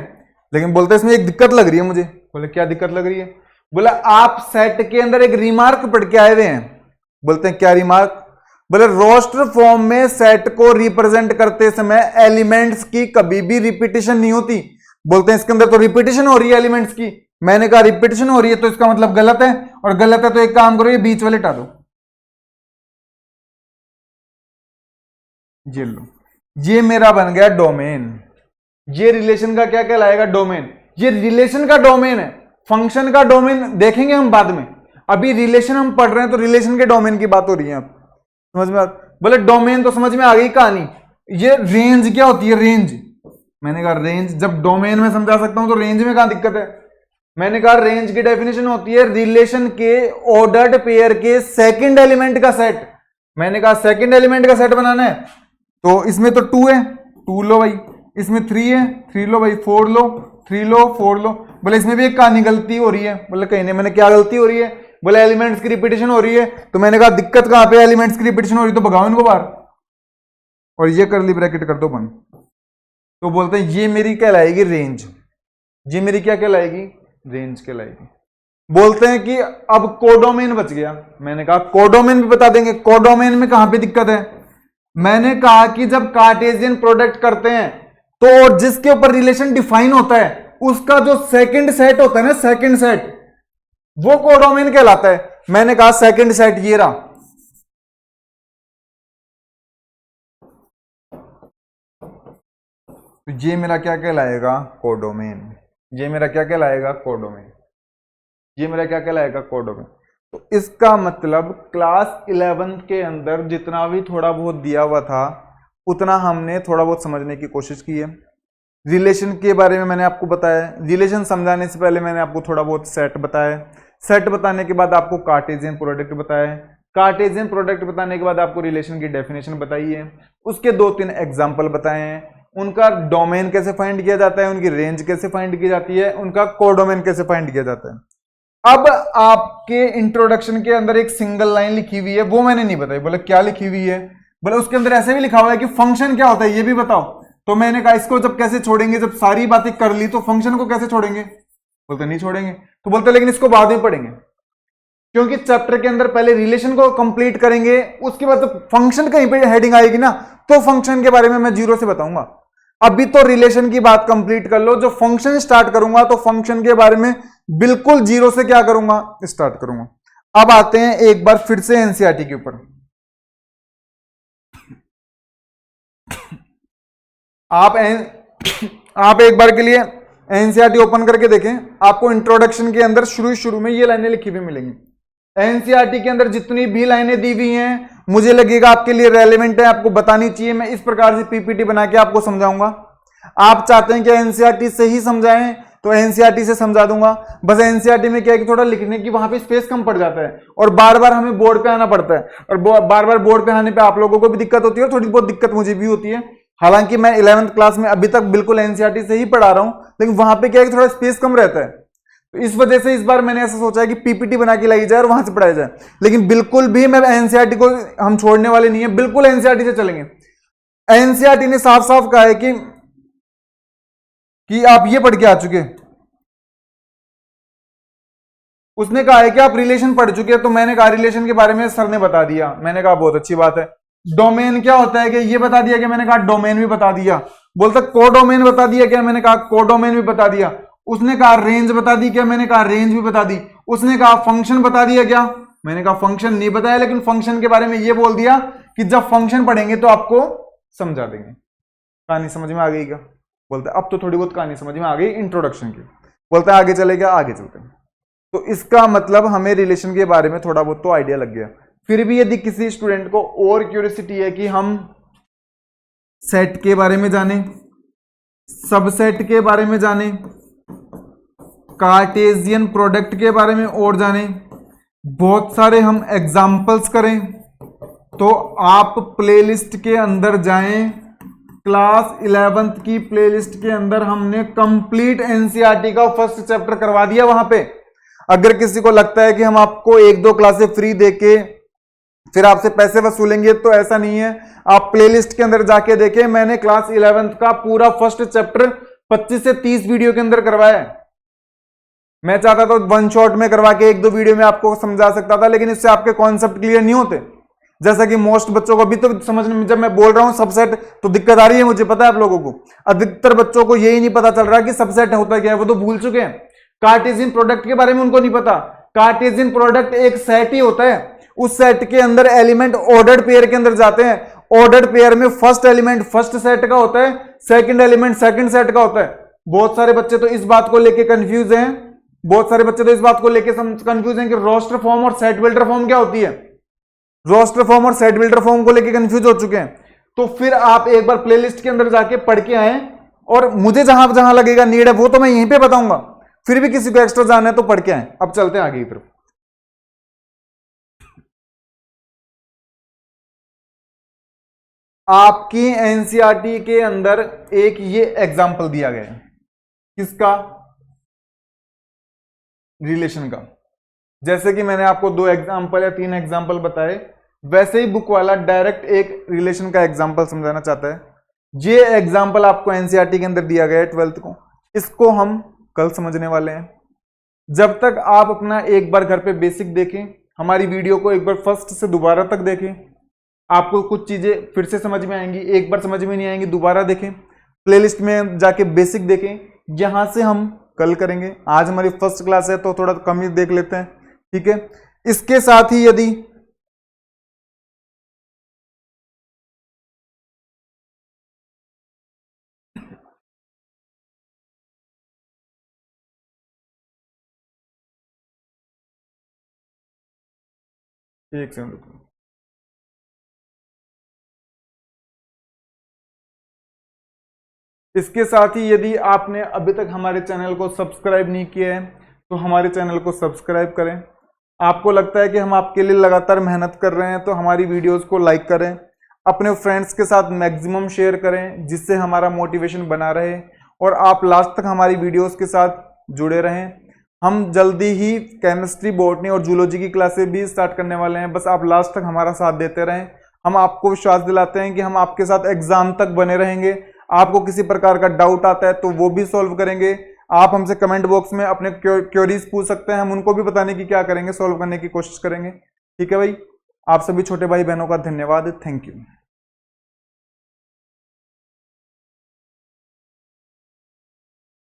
लेकिन बोलते इसमें एक दिक्कत लग रही है मुझे। बोले क्या दिक्कत लग रही है? बोला आप सेट के अंदर एक रिमार्क पढ़ के आए हुए हैं। बोलते हैं क्या रिमार्क? बोले रोस्टर फॉर्म में सेट को रिप्रेजेंट करते समय एलिमेंट्स की कभी भी रिपीटिशन नहीं होती। बोलते हैं इसके अंदर तो रिपीटिशन हो रही है एलिमेंट्स की। मैंने कहा रिपीटिशन हो रही है तो इसका मतलब गलत है, और गलत है तो एक काम करो, ये बीच वाले हटा दो। ये लो, ये मेरा बन गया डोमेन। ये रिलेशन का क्या कहलाएगा? डोमेन। ये रिलेशन का डोमेन है। फंक्शन का डोमेन देखेंगे हम बाद में, अभी रिलेशन हम पढ़ रहे हैं तो रिलेशन के डोमेन की बात हो रही है। आप समझ में? बोले डोमेन तो समझ में आ गई कहानी। ये रेंज क्या होती है? रेंज। मैंने कहा रेंज जब डोमेन में समझा सकता हूं तो रेंज में कहां दिक्कत है? मैंने कहा रेंज की डेफिनेशन होती है रिलेशन के ऑर्डर्ड पेयर के सेकंड एलिमेंट का सेट। मैंने कहा सेकंड एलिमेंट का सेट बनाना है, तो इसमें तो 2 है, 2 लो भाई। इसमें 3 है, 3 लो भाई। 4 लो, 3 लो, 4 लो। बोले इसमें भी एक कहानी गलती हो रही है। बोले कहीं नहीं। मैंने क्या गलती हो रही है? बोले एलिमेंट्स की रिपीटिशन हो रही है। तो मैंने कहा दिक्कत कहां पे? एलिमेंट्स की रिपीटिशन हो रही है तो भगाओ इनको बाहर, और ये करली ब्रैकेट कर दो बंद। तो बोलते हैं ये मेरी कहलाएगी रेंज। ये मेरी क्या कहलाएगी? रेंज कहलाएगी। बोलते हैं कि अब कोडोमेन बच गया। मैंने कहा कोडोमेन भी बता देंगे। कोडोमेन में कहां पे दिक्कत है? मैंने कहा कि जब कार्टेशियन प्रोडक्ट करते हैं तो जिसके ऊपर रिलेशन डिफाइन होता है उसका जो सेकंड सेट होता है ना, सेकंड सेट, वो कोडोमेन कहलाता है। मैंने कहा सेकंड सेट ये रहा। तो ये मेरा क्या कहलाएगा? कोडोमेन। ये मेरा क्या कहलाएगा? कोडोमेन। ये मेरा क्या कहलाएगा? कोडोमेन। तो इसका मतलब क्लास 11th के अंदर जितना भी थोड़ा बहुत दिया हुआ था उतना हमने थोड़ा बहुत समझने की कोशिश की है। रिलेशन के बारे में मैंने आपको बताया। रिलेशन समझाने से पहले मैंने आपको थोड़ा बहुत सेट बताया। सेट बताने के बाद आपको कार्टेशियन प्रोडक्ट बताया। कार्टेशियन प्रोडक्ट बताने के बाद आपको रिलेशन की डेफिनेशन बताई है। उसके 2-3 एग्जाम्पल बताए हैं। उनका डोमेन कैसे फाइंड किया जाता है, उनकी रेंज कैसे फाइंड की जाती है, उनका कोडोमेन कैसे फाइंड किया जाता है। अब आपके इंट्रोडक्शन के अंदर एक सिंगल लाइन लिखी हुई है, वो मैंने नहीं बताई। बोले क्या लिखी हुई है? बोले उसके अंदर ऐसे भी लिखा हुआ है कि फंक्शन क्या होता है ये भी बताओ। तो मैंने कहा इसको जब कैसे छोड़ेंगे, जब सारी बातें कर ली तो फंक्शन को कैसे छोड़ेंगे? बोलते नहीं छोड़ेंगे। तो बोलते लेकिन इसको बाद में पढ़ेंगे, क्योंकि चैप्टर के अंदर पहले रिलेशन को कंप्लीट करेंगे, उसके बाद तो फंक्शन कहीं पे हेडिंग आएगी ना, तो फंक्शन के बारे में मैं जीरो से बताऊंगा। अभी तो रिलेशन की बात कंप्लीट कर लो, जो फंक्शन स्टार्ट करूंगा तो फंक्शन के बारे में बिल्कुल जीरो से क्या करूंगा, स्टार्ट करूंगा। अब आते हैं एक बार फिर से एनसीईआरटी के ऊपर। आप एक बार के लिए एनसीईआरटी ओपन करके देखें, आपको इंट्रोडक्शन के अंदर शुरू में ये लाइनें लिखी हुई मिलेंगी। एनसीईआरटी के अंदर जितनी भी लाइनें दी हुई हैं, मुझे लगेगा आपके लिए रेलेवेंट है, आपको बतानी चाहिए। मैं इस प्रकार से पीपीटी बना के आपको समझाऊंगा। आप चाहते हैं कि एनसीईआरटी से ही समझाएं तो एनसीईआरटी से समझा दूंगा। बस एनसीईआरटी में क्या है कि थोड़ा लिखने की वहां पे स्पेस कम पड़ जाता है और बार बार हमें बोर्ड पे आना पड़ता है, और बार बार बोर्ड पे आने पे आप लोगों को भी दिक्कत होती है और थोड़ी बहुत दिक्कत मुझे भी होती है। हालांकि मैं 11th क्लास में अभी तक बिल्कुल एनसीईआरटी से ही पढ़ा रहा हूं, लेकिन वहां पे क्या है कि थोड़ा स्पेस कम रहता है। तो इस वजह से इस बार मैंने ऐसा सोचा है कि पीपीटी बना के लाई जाए और वहां से पढ़ाया जाए। लेकिन बिल्कुल भी मैं एनसीईआरटी को हम छोड़ने वाले नहीं है, बिल्कुल एनसीईआरटी से चलेंगे। एनसीईआरटी ने साफ साफ कहा है कि आप ये पढ़ के आ चुके, उसने कहा है कि आप रिलेशन पढ़ चुके हैं। तो मैंने कहा रिलेशन के बारे में सर ने बता दिया, मैंने कहा बहुत अच्छी बात है। डोमेन क्या होता है कि ये बता दिया, कि मैंने कहा डोमेन भी बता दिया। बोलता कोडोमेन बता दिया क्या, मैंने कहा कोडोमेन भी बता दिया। उसने कहा रेंज बता दी क्या, मैंने कहा रेंज भी बता दी। उसने कहा फंक्शन बता दिया क्या, मैंने कहा फंक्शन नहीं बताया, लेकिन फंक्शन के बारे में ये बोल दिया कि जब फंक्शन पढ़ेंगे तो आपको समझा देंगे। कहानी समझ में आ गई क्या? बोलते अब तो थोड़ी बहुत कहानी समझ में आ गई इंट्रोडक्शन की। बोलता है आगे चले क्या, आगे चलते हैं। तो इसका मतलब हमें रिलेशन के बारे में थोड़ा बहुत तो आइडिया लग गया। फिर भी यदि किसी स्टूडेंट को और क्यूरियोसिटी है कि हम सेट के बारे में जाने, सबसेट के बारे में जाने, कार्टेशियन प्रोडक्ट के बारे में और जाने, बहुत सारे हम एग्जाम्पल्स करें, तो आप प्लेलिस्ट के अंदर जाएं। क्लास 11th की प्लेलिस्ट के अंदर हमने कंप्लीट एनसीईआरटी का फर्स्ट चैप्टर करवा दिया वहां पे। अगर किसी को लगता है कि हम आपको 1-2 क्लासें फ्री देके फिर आपसे पैसे वसूलेंगे, तो ऐसा नहीं है। आप प्लेलिस्ट के अंदर जाके देखें, मैंने क्लास 11th का पूरा फर्स्ट चैप्टर 25 से 30 वीडियो के अंदर करवाया है। मैं चाहता तो वन शॉट में करवा के 1-2 वीडियो में आपको समझा सकता था, लेकिन इससे आपके कॉन्सेप्ट क्लियर नहीं होते। जैसा कि मोस्ट बच्चों को अभी तो समझने में, जब मैं बोल रहा हूं सबसेट, तो दिक्कत आ रही है, मुझे पता है आप लोगों को। अधिकतर बच्चों को यही नहीं पता चल रहा कि सबसेट होता क्या है, वो तो भूल चुके हैं। कार्टेशियन प्रोडक्ट के बारे में उनको नहीं पता। कार्टेशियन प्रोडक्ट एक सेट ही होता है, उस सेट के अंदर एलिमेंट ऑर्डर्ड पेयर के अंदर जाते हैं। ऑर्डर्ड पेयर में फर्स्ट एलिमेंट फर्स्ट सेट का होता है, सेकंड एलिमेंट सेकंड सेट का होता है। बहुत सारे बच्चे तो इस बात को लेके कंफ्यूज हैं, बहुत सारे बच्चे तो इस बात को लेके कंफ्यूज हैं कि रोस्टर फॉर्म और सेट बिल्डर फॉर्म क्या होती है। रोस्टर फॉर्म और सेट बिल्डर फॉर्म को लेके कंफ्यूज हो चुके हैं। तो फिर आप एक बार प्लेलिस्ट के अंदर जाके पढ़ के आए, और मुझे जहां जहां लगेगा नीड है वो तो मैं यहीं पे बताऊंगा। फिर भी किसी को एक्स्ट्रा जाना है तो पढ़ के आए। अब चलते हैं आगे की तरफ। आपकी एनसीईआरटी के अंदर एक ये एग्जाम्पल दिया गया है, किसका? रिलेशन का। जैसे कि मैंने आपको 2 एग्जाम्पल या 3 एग्जाम्पल बताए, वैसे ही बुक वाला डायरेक्ट एक रिलेशन का एग्जाम्पल समझाना चाहता है। ये एग्जाम्पल आपको एनसीईआरटी के अंदर दिया गया है 12th को, इसको हम कल समझने वाले हैं। जब तक आप अपना एक बार घर पे बेसिक देखें, हमारी वीडियो को एक बार फर्स्ट से दोबारा तक देखें, आपको कुछ चीजें फिर से समझ में आएंगी, एक बार समझ में नहीं आएंगी दोबारा देखें, प्लेलिस्ट में जाके बेसिक देखें। यहां से हम कल करेंगे। आज हमारी फर्स्ट क्लास है तो थोड़ा कम ही देख लेते हैं, ठीक है। इसके साथ ही यदि एक सेकंड रुको। इसके साथ ही यदि आपने अभी तक हमारे चैनल को सब्सक्राइब नहीं किया है तो हमारे चैनल को सब्सक्राइब करें। आपको लगता है कि हम आपके लिए लगातार मेहनत कर रहे हैं तो हमारी वीडियोस को लाइक करें, अपने फ्रेंड्स के साथ मैक्सिमम शेयर करें जिससे हमारा मोटिवेशन बना रहे और आप लास्ट तक हमारी वीडियोस के साथ जुड़े रहें। हम जल्दी ही केमिस्ट्री, बॉटनी और जूलॉजी की क्लासेस भी स्टार्ट करने वाले हैं, बस आप लास्ट तक हमारा साथ देते रहें। हम आपको विश्वास दिलाते हैं कि हम आपके साथ एग्जाम तक बने रहेंगे। आपको किसी प्रकार का डाउट आता है तो वो भी सॉल्व करेंगे। आप हमसे कमेंट बॉक्स में अपने क्वेरीज पूछ सकते हैं, हम उनको भी बताने की क्या करेंगे, सॉल्व करने की कोशिश करेंगे। ठीक है भाई, आप सभी छोटे भाई बहनों का धन्यवाद। Thank you.